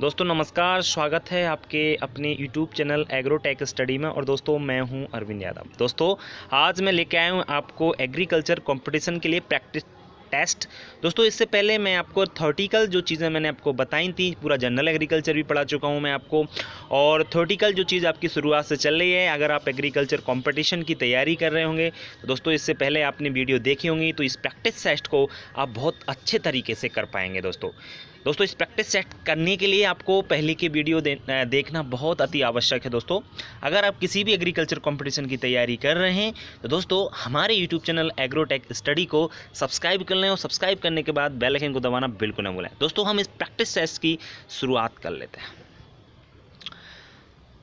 दोस्तों नमस्कार, स्वागत है आपके अपने YouTube चैनल एग्रोटेक स्टडी में। और दोस्तों मैं हूं अरविंद यादव। दोस्तों आज मैं लेके आया हूं आपको एग्रीकल्चर कंपटीशन के लिए प्रैक्टिस टेस्ट। दोस्तों इससे पहले मैं आपको थ्योरेटिकल जो चीज़ें मैंने आपको बताई थी, पूरा जनरल एग्रीकल्चर भी पढ़ा चुका हूं मैं आपको, और थ्योरेटिकल जो चीज़ आपकी शुरुआत से चल रही है, अगर आप एग्रीकल्चर कंपटीशन की तैयारी कर रहे होंगे तो दोस्तों इससे पहले आपने वीडियो देखी होंगी, तो इस प्रैक्टिस टेस्ट को आप बहुत अच्छे तरीके से कर पाएंगे। दोस्तों इस प्रैक्टिस सेट करने के लिए आपको पहले की वीडियो देखना बहुत अति आवश्यक है। दोस्तों अगर आप किसी भी एग्रीकल्चर कंपटीशन की तैयारी कर रहे हैं तो दोस्तों हमारे यूट्यूब चैनल एग्रोटेक स्टडी को सब्सक्राइब कर लें, और सब्सक्राइब करने के बाद बेल आइकन को दबाना बिल्कुल न भूलें। दोस्तों हम इस प्रैक्टिस टेस्ट की शुरुआत कर लेते हैं।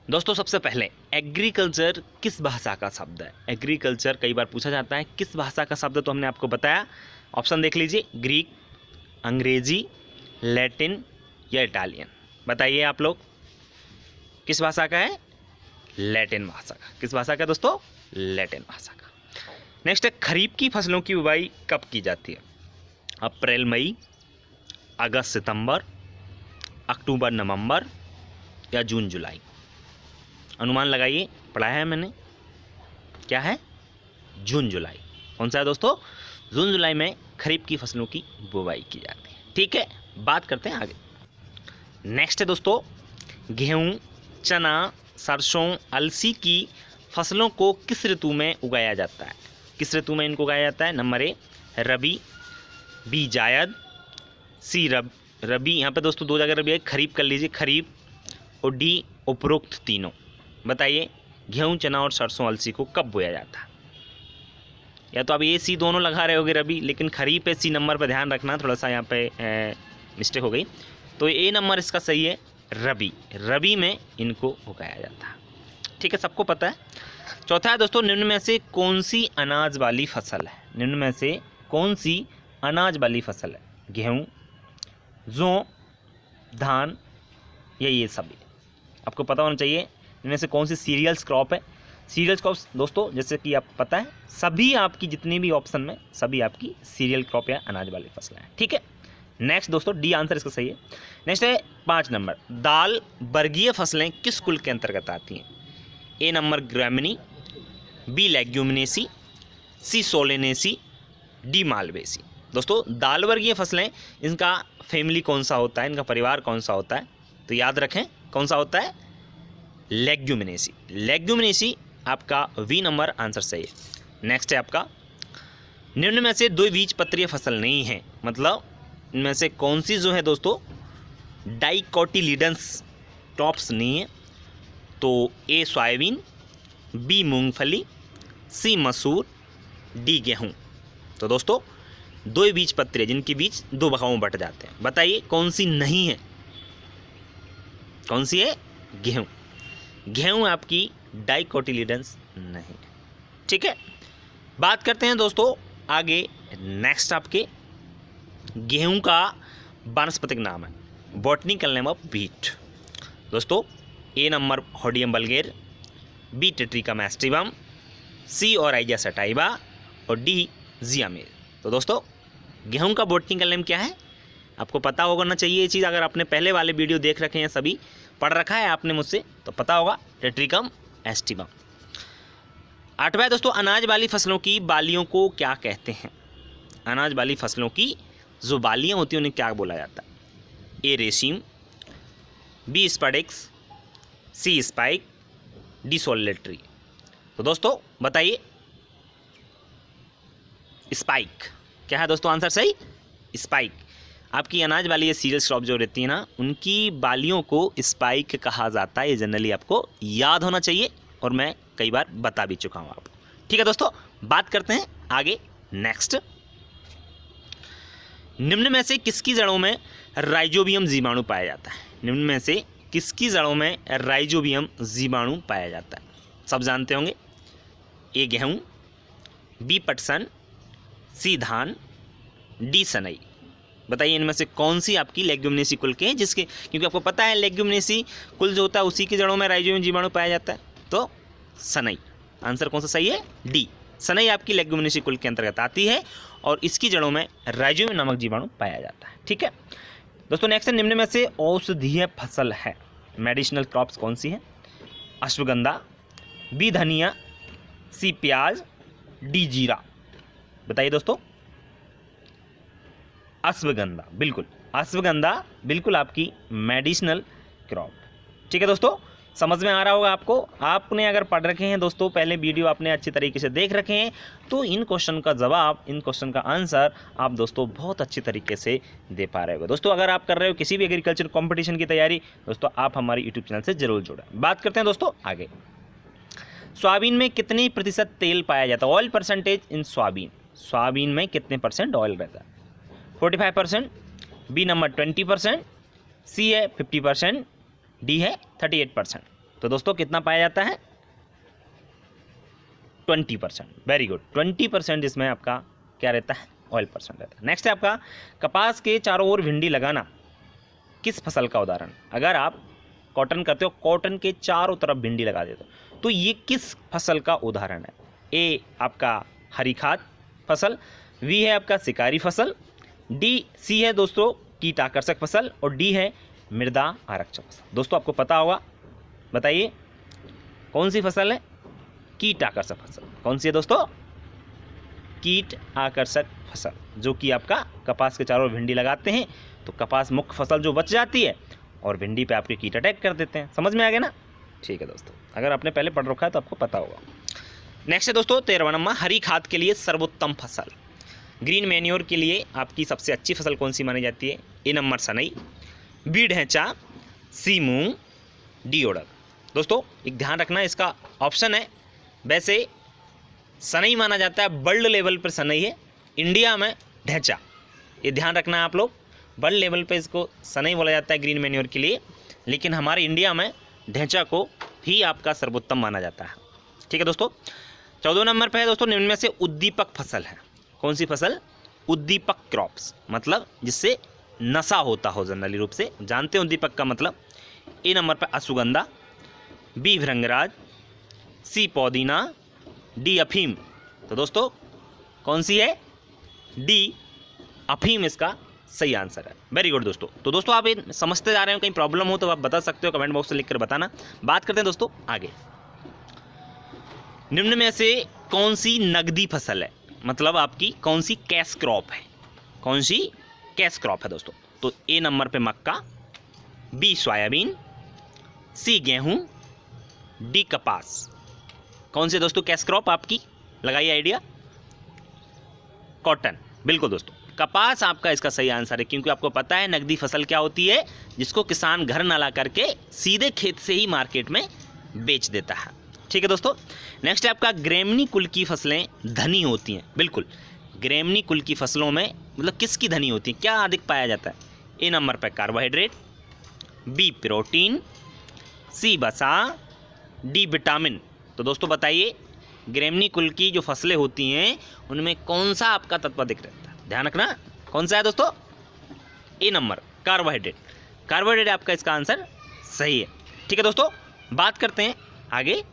दोस्तों सबसे पहले एग्रीकल्चर किस भाषा का शब्द है? एग्रीकल्चर कई बार पूछा जाता है, किस भाषा का शब्द है? तो हमने आपको बताया, ऑप्शन देख लीजिए, ग्रीक, अंग्रेजी, लैटिन या इटालियन। बताइए आप लोग किस भाषा का है? लैटिन भाषा का। किस भाषा का दोस्तों? लैटिन भाषा का। नेक्स्ट है, खरीफ की फसलों की बुवाई कब की जाती है? अप्रैल मई, अगस्त सितंबर, अक्टूबर नवंबर या जून जुलाई? अनुमान लगाइए, पढ़ाया है मैंने, क्या है? जून जुलाई। कौन सा है दोस्तों? जून जुलाई में खरीफ की फसलों की बुवाई की जाती है। ठीक है, बात करते हैं आगे। नेक्स्ट है दोस्तों, गेहूं, चना, सरसों, अलसी की फसलों को किस ऋतु में उगाया जाता है? किस ऋतु में इनको उगाया जाता है? नंबर ए रबी, बी जायद, सी रबी, यहाँ पे दोस्तों दो जगह रबी है, खरीफ कर लीजिए, खरीफ, और डी उपरोक्त तीनों। बताइए गेहूं, चना और सरसों अलसी को कब बोया जाता है? या तो आप ए सी दोनों लगा रहे होगे रबी, लेकिन खरीफ पे सी नंबर पर ध्यान रखना, थोड़ा सा यहाँ पे मिस्टेक हो गई। तो ए नंबर इसका सही है, रबी। रबी में इनको उगाया जाता है। ठीक है, सबको पता है। चौथा है दोस्तों, निम्न में से कौन सी अनाज वाली फसल है? निम्न में से कौन सी अनाज वाली फसल है? गेहूँ, जौ, धान या ये सभी? आपको पता होना चाहिए इनमें से कौन सी सीरियल्स क्रॉप है। सीरियल क्रॉप दोस्तों जैसे कि आप पता है, सभी आपकी जितनी भी ऑप्शन में सभी आपकी सीरियल क्रॉप या अनाज वाली फसलें हैं। ठीक है, नेक्स्ट दोस्तों डी आंसर इसका सही है। नेक्स्ट है 5 नंबर, दाल वर्गीय फसलें किस कुल के अंतर्गत आती हैं? ए नंबर ग्रामिनी, बी लेग्यूमिनेसी, सी सोलेनेसी, डी मालवेसी। दोस्तों दाल वर्गीय फसलें, इनका फैमिली कौन सा होता है, इनका परिवार कौन सा होता है? तो याद रखें कौन सा होता है? लेग्यूमिनेसी। लेग्यूमिनेसी आपका वी नंबर आंसर सही है। नेक्स्ट है आपका, निम्न में से द्विबीजपत्रीय फसल नहीं है, मतलब इनमें से कौन सी जो है दोस्तों डाइकोटिलिडन्स टॉप्स नहीं है? तो ए सोयाबीन, बी मूंगफली, सी मसूर, डी गेहूं। तो दोस्तों द्विबीजपत्रीय, जिनके बीज दो भागों में बट जाते हैं, बताइए कौन सी नहीं है? कौन सी है? गेहूं। गेहूं आपकी डाइकोटिलिडन्स नहीं है। ठीक है, बात करते हैं दोस्तों आगे। नेक्स्ट आपके गेहूं का वानस्पतिक नाम है, बॉटनिकल नेम ऑफ व्हीट। दोस्तों ए नंबर होडियम वल्गेर, बी टेट्रिकम एस्टिवम, सी ओराइजा सटाइवा और डी जियामेर। तो दोस्तों गेहूं का बॉटनिकल नेम क्या है? आपको पता होना चाहिए ये चीज़, अगर आपने पहले वाले वीडियो देख रखे हैं, सभी पढ़ रखा है आपने मुझसे, तो पता होगा, टेट्रिकम एस्टिवम। 8वां दोस्तों, अनाज वाली फसलों की बालियों को क्या कहते हैं? अनाज वाली फसलों की जो बालियाँ होती हैं उन्हें क्या बोला जाता है? ए रेशीम, बी स्पैडिक्स, सी स्पाइक, डी सोलेटरी। तो दोस्तों बताइए स्पाइक क्या है दोस्तों? आंसर सही, स्पाइक। आपकी अनाज वाली ये सीरियल्स क्रॉप जो रहती है ना, उनकी बालियों को स्पाइक कहा जाता है। ये जनरली आपको याद होना चाहिए, और मैं कई बार बता भी चुका हूँ आपको। ठीक है दोस्तों, बात करते हैं आगे। नेक्स्ट, निम्न में से किसकी जड़ों में राइजोबियम जीवाणु पाया जाता है? निम्न में से किसकी जड़ों में राइजोबियम जीवाणु पाया जाता है? सब जानते होंगे, ए गेहूँ, बी पटसन, सी धान, डी सनई। बताइए इनमें से कौन सी आपकी लेग्यूमिनेसी कुल के हैं, जिसके, क्योंकि आपको पता है लेग्यूमिनेसी कुल जो होता है उसी की जड़ों में राइजोबियम जीवाणु पाया जाता है। तो सनई आंसर कौन सा सही है? डी। सनई आपकी लेग्यूमिनेसी कुल के अंतर्गत आती है और इसकी जड़ों में राइजोबियम नामक जीवाणु पाया जाता है। ठीक है, दोस्तों नेक्स्ट है, निम्न में से औषधीय फसल है, मेडिसिनल क्रॉप्स कौन सी है? अश्वगंधा, बी धनिया, सी प्याज, डी जीरा। बताइए दोस्तों। अश्वगंधा, बिल्कुल अश्वगंधा बिल्कुल आपकी मेडिसिनल क्रॉप। ठीक है दोस्तों, समझ में आ रहा होगा आपको। आपने अगर पढ़ रखे हैं दोस्तों, पहले वीडियो आपने अच्छी तरीके से देख रखे हैं, तो इन क्वेश्चन का जवाब, इन क्वेश्चन का आंसर आप दोस्तों बहुत अच्छी तरीके से दे पा रहे हो। दोस्तों अगर आप कर रहे हो किसी भी एग्रीकल्चर कंपटीशन की तैयारी, दोस्तों आप हमारे यूट्यूब चैनल से जरूर जुड़ें। बात करते हैं दोस्तों आगे। सोयाबीन में कितने प्रतिशत तेल पाया जाता है? Oil percentage in soybean. Soybean में कितने परसेंट ऑयल रहता है? 45%, बी नंबर 20%, सी है 50%, डी है 38%। तो दोस्तों कितना पाया जाता है? 20%। वेरी गुड, 20% इसमें आपका क्या रहता है? ऑयल परसेंट रहता है। नेक्स्ट है आपका, कपास के चारों ओर भिंडी लगाना किस फसल का उदाहरण? अगर आप कॉटन करते हो, कॉटन के चारों तरफ भिंडी लगा देते हो, तो ये किस फसल का उदाहरण है? ए आपका हरी खाद फसल, बी है आपका शिकारी फसल, सी है दोस्तों कीट आकर्षक फसल, और डी है मृदा आरक्षक फसल। दोस्तों आपको पता होगा, बताइए कौन सी फसल है? कीट आकर्षक फसल। कौन सी है दोस्तों? कीट आकर्षक फसल, जो कि आपका कपास के चारों ओर भिंडी लगाते हैं तो कपास मुख्य फसल जो बच जाती है और भिंडी पे आपके कीट अटैक कर देते हैं। समझ में आ गया ना? ठीक है दोस्तों, अगर आपने पहले पढ़ रखा है तो आपको पता होगा। नेक्स्ट है दोस्तों 13वां नंबर, हरी खाद के लिए सर्वोत्तम फसल। ग्रीन मैन्योर के लिए आपकी सबसे अच्छी फसल कौन सी मानी जाती है? ए नंबर सनई, बी ढैंचा, सी मूंग, डी उड़द। दोस्तों एक ध्यान रखना, इसका ऑप्शन है, वैसे सनई माना जाता है, वर्ल्ड लेवल पर सनई है, इंडिया में ढैंचा। ये ध्यान रखना है आप लोग, वर्ल्ड लेवल पे इसको सनई बोला जाता है ग्रीन मैन्योर के लिए, लेकिन हमारे इंडिया में ढैंचा को ही आपका सर्वोत्तम माना जाता है। ठीक है दोस्तों, 14 नंबर पे है दोस्तों, निम्न में से उद्दीपक फसल है। कौन सी फसल? उद्दीपक क्रॉप्स, मतलब जिससे नशा होता हो, जनरली रूप से जानते हो उद्दीपक का मतलब। ए नंबर पर अश्वगंधा, बी भृंगराज, सी पौदीना, डी अफीम। तो दोस्तों कौन सी है? डी अफीम इसका सही आंसर है। वेरी गुड दोस्तों। तो दोस्तों आप ये समझते जा रहे हो, कहीं प्रॉब्लम हो तो आप बता सकते हो, कमेंट बॉक्स में लिखकर बताना। बात करते हैं दोस्तों आगे। निम्न में से कौन सी नगदी फसल है, मतलब आपकी कौन सी कैश क्रॉप है? कौन सी कैश क्रॉप है दोस्तों? तो ए नंबर पे मक्का, बी सोयाबीन, सी गेहूं, डी कपास। कौन सी दोस्तों कैश क्रॉप आपकी? लगाइए आइडिया। कॉटन, बिल्कुल दोस्तों कपास आपका इसका सही आंसर है, क्योंकि आपको पता है नगदी फसल क्या होती है, जिसको किसान घर ना ला करके सीधे खेत से ही मार्केट में बेच देता है। ठीक है दोस्तों, नेक्स्ट है आपका, ग्रेमनी कुल की फसलें धनी होती हैं। बिल्कुल, ग्रेमनी कुल की फसलों में मतलब किसकी धनी होती है, क्या अधिक पाया जाता है? ए नंबर पर कार्बोहाइड्रेट, बी प्रोटीन, सी वसा, डी विटामिन। तो दोस्तों बताइए, ग्रेमनी कुल की जो फसलें होती हैं उनमें कौन सा आपका तत्व अधिक रहता है? ध्यान रखना, कौन सा है दोस्तों? ए नंबर कार्बोहाइड्रेट। कार्बोहाइड्रेट आपका इसका आंसर सही है। ठीक है दोस्तों, बात करते हैं आगे।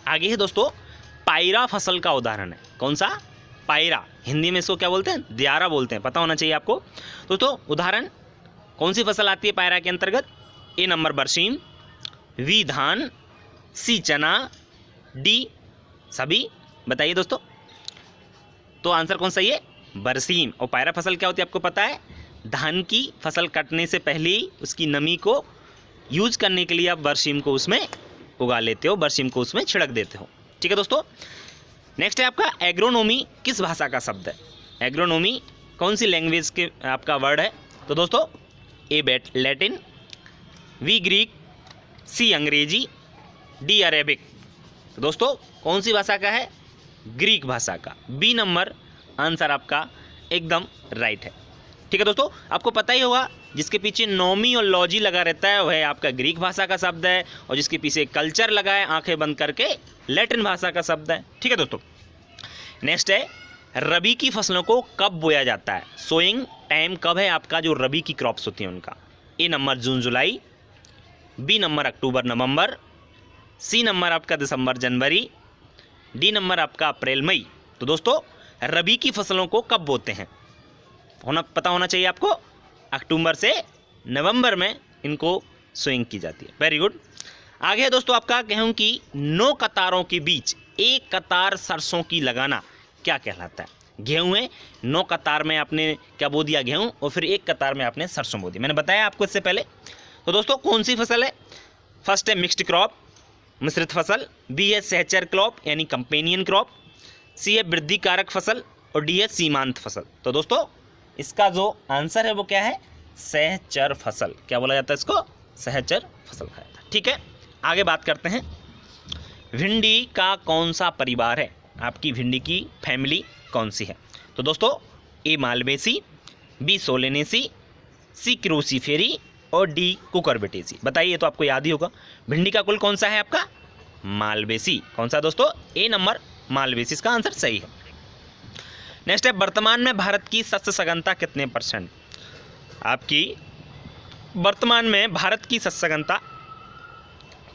आगे है दोस्तों पायरा फसल का उदाहरण है। कौन सा? पायरा, हिंदी में इसको क्या बोलते हैं? दियारा बोलते हैं, पता होना चाहिए आपको। दोस्तों उदाहरण कौन सी फसल आती है पायरा के अंतर्गत? ए नंबर बरसीम, बी धान, सी चना, डी सभी। बताइए दोस्तों, तो आंसर कौन सही है? बरसीम। और पायरा फसल क्या होती है आपको पता है? धान की फसल कटने से पहले ही उसकी नमी को यूज करने के लिए आप बरसीम को उसमें उगा लेते हो, बरसीम को उसमें छिड़क देते हो। ठीक है दोस्तों, नेक्स्ट है आपका एग्रोनॉमी किस भाषा का शब्द है? एग्रोनॉमी कौन सी लैंग्वेज के आपका वर्ड है? तो दोस्तों ए लैटिन, बी ग्रीक, सी अंग्रेजी, डी अरेबिक। तो दोस्तों कौन सी भाषा का है? ग्रीक भाषा का। बी नंबर आंसर आपका एकदम राइट है। ठीक है दोस्तों, आपको पता ही होगा जिसके पीछे नोमी और लॉजी लगा रहता है वह आपका ग्रीक भाषा का शब्द है, और जिसके पीछे कल्चर लगा है आंखें बंद करके लैटिन भाषा का शब्द है। ठीक है दोस्तों, नेक्स्ट है रबी की फसलों को कब बोया जाता है? सोइंग टाइम कब है आपका जो रबी की क्रॉप्स होती हैं उनका? ए नंबर जून जुलाई, बी नंबर अक्टूबर नवंबर, सी नंबर आपका दिसंबर जनवरी, डी नंबर आपका अप्रैल मई। तो दोस्तों रबी की फसलों को कब बोते हैं? पता होना चाहिए आपको। अक्टूबर से नवंबर में इनको सोइंग की जाती है। Very good. आगे है दोस्तों आपका गेहूं की 9 कतारों के बीच एक कतार सरसों की लगाना क्या कहलाता है? गेहूं है, 9 कतार में आपने क्या बो दिया गेहूं, और फिर एक कतार में आपने सरसों बो दी। मैंने बताया आपको इससे पहले। तो दोस्तों कौन सी फसल है? फर्स्ट है मिक्स्ड क्रॉप, मिश्रित फसल। बी है सहचर क्रॉप यानी कंपेनियन क्रॉप। सी है वृद्धि कारक फसल, और डी है सीमांत फसल। तो दोस्तों इसका जो आंसर है वो क्या है? सहचर फसल। क्या बोला जाता है इसको? सहचर फसल है। ठीक है, आगे बात करते हैं। भिंडी का कौन सा परिवार है? आपकी भिंडी की फैमिली कौन सी है? तो दोस्तों ए मालवेसी, बी सोलेनेसी, सी क्रोसीफेरी, और डी कुकुरबिटेसी। बताइए, तो आपको याद ही होगा। भिंडी का कुल कौन सा है आपका? मालवेसी। कौन सा दोस्तों? ए नंबर मालवेसी, इसका आंसर सही है। नेक्स्ट है वर्तमान में भारत की शस्य सघनता कितने %? आपकी वर्तमान में भारत की शस्य सघनता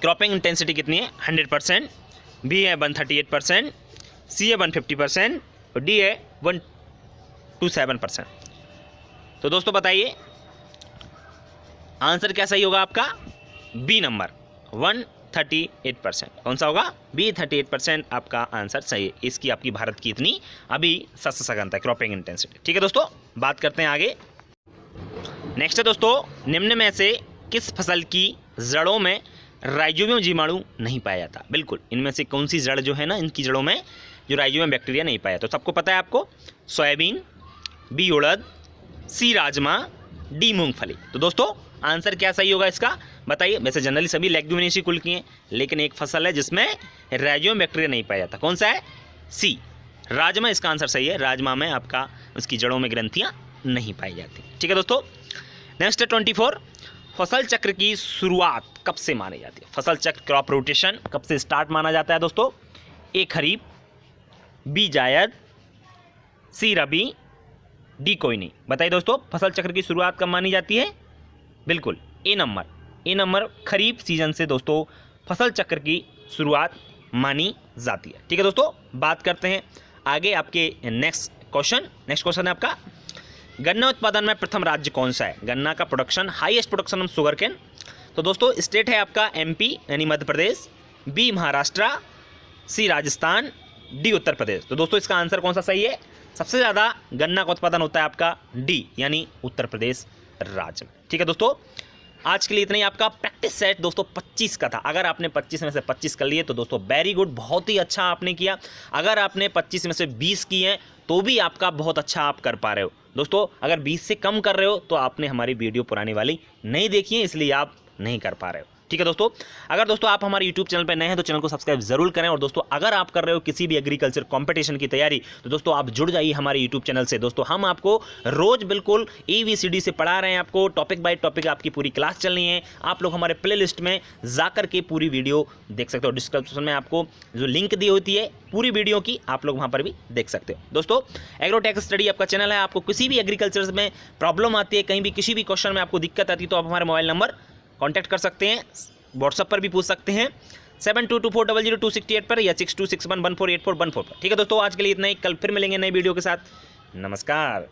क्रॉपिंग इंटेंसिटी कितनी है? 100%। बी है 138%, सी है 150%, और डी है 127%। तो दोस्तों बताइए आंसर क्या सही होगा आपका? B number 138%। कौन सा होगा? बी 38% आपका आंसर सही है। इसकी आपकी भारत की इतनी अभी शस्य सघनता क्रॉपिंग इंटेंसिटी। ठीक है दोस्तों, बात करते हैं आगे। नेक्स्ट है दोस्तों, निम्न में से किस फसल की जड़ों में राइजोबियम जीवाणु नहीं पाया जाता? बिल्कुल, इनमें से कौन सी जड़ जो है ना, इनकी जड़ों में जो राइजोबियम बैक्टीरिया नहीं पाया। तो सबको पता है आपको, सोयाबीन, बी उड़द, सी राजमा, डी मूंगफली। तो दोस्तों आंसर क्या सही होगा इसका? बताइए। वैसे जनरली सभी लेग्यूमिनेसी कुल की हैं, लेकिन एक फसल है जिसमें राइजोबियम बैक्टीरिया नहीं पाया जाता। कौन सा है? सी राजमा, इसका आंसर सही है। राजमा में आपका उसकी जड़ों में ग्रंथियां नहीं पाई जाती। ठीक है दोस्तों, नेक्स्ट है 24। फसल चक्र की शुरुआत कब से मानी जाती है? फसल चक्र क्रॉप रोटेशन कब से स्टार्ट माना जाता है दोस्तों? ए खरीफ, बी जायद, सी रबी, डी कोई नहीं। बताइए दोस्तों फसल चक्र की शुरुआत कब मानी जाती है? बिल्कुल ए नंबर खरीफ सीजन से दोस्तों फसल चक्र की शुरुआत मानी जाती है। ठीक है दोस्तों, बात करते हैं आगे आपके नेक्स्ट क्वेश्चन है आपका, गन्ना उत्पादन में प्रथम राज्य कौन सा है? गन्ना का production, highest production of sugar cane. तो दोस्तों स्टेट है आपका एमपी यानी Madhya Pradesh, B Maharashtra, C Rajasthan, D Uttar Pradesh. तो दोस्तों इसका आंसर कौन सा सही है? सबसे ज़्यादा गन्ना का उत्पादन होता है आपका डी यानी उत्तर प्रदेश राज्य में। ठीक है दोस्तों, आज के लिए इतना ही। आपका प्रैक्टिस सेट दोस्तों 25 का था। अगर आपने 25 में से 25 कर लिए तो दोस्तों वेरी गुड, बहुत ही अच्छा आपने किया। अगर आपने 25 में से 20 किए हैं तो भी आपका बहुत अच्छा आप कर पा रहे हो। दोस्तों अगर 20 से कम कर रहे हो तो आपने हमारी वीडियो पुरानी वाली नहीं देखी है, इसलिए आप नहीं कर पा रहे हो। ठीक है दोस्तों, अगर दोस्तों आप हमारे YouTube चैनल पर नए हैं तो चैनल को सब्सक्राइब जरूर करें। और दोस्तों अगर आप कर रहे हो किसी भी एग्रीकल्चर कंपटीशन की तैयारी तो दोस्तों आप जुड़ जाइए हमारे YouTube चैनल से। दोस्तों हम आपको रोज बिल्कुल ABCD से पढ़ा रहे हैं, आपको टॉपिक बाय टॉपिक आपकी पूरी क्लास चलनी है। आप लोग हमारे प्ले लिस्ट में जाकर के पूरी वीडियो देख सकते हो। डिस्क्रिप्शन में आपको जो लिंक दी होती है पूरी वीडियो की, आप लोग वहाँ पर भी देख सकते हो। दोस्तों एग्रोटेक स्टडी आपका चैनल है। आपको किसी भी एग्रीकल्चर में प्रॉब्लम आती है, कहीं भी किसी भी क्वेश्चन में आपको दिक्कत आती है तो आप हमारे मोबाइल नंबर कॉन्टैक्ट कर सकते हैं, व्हाट्सएप पर भी पूछ सकते हैं 7224000268 पर या 6261148414 पर। ठीक है दोस्तों, आज के लिए इतना ही। कल फिर मिलेंगे नई वीडियो के साथ। नमस्कार।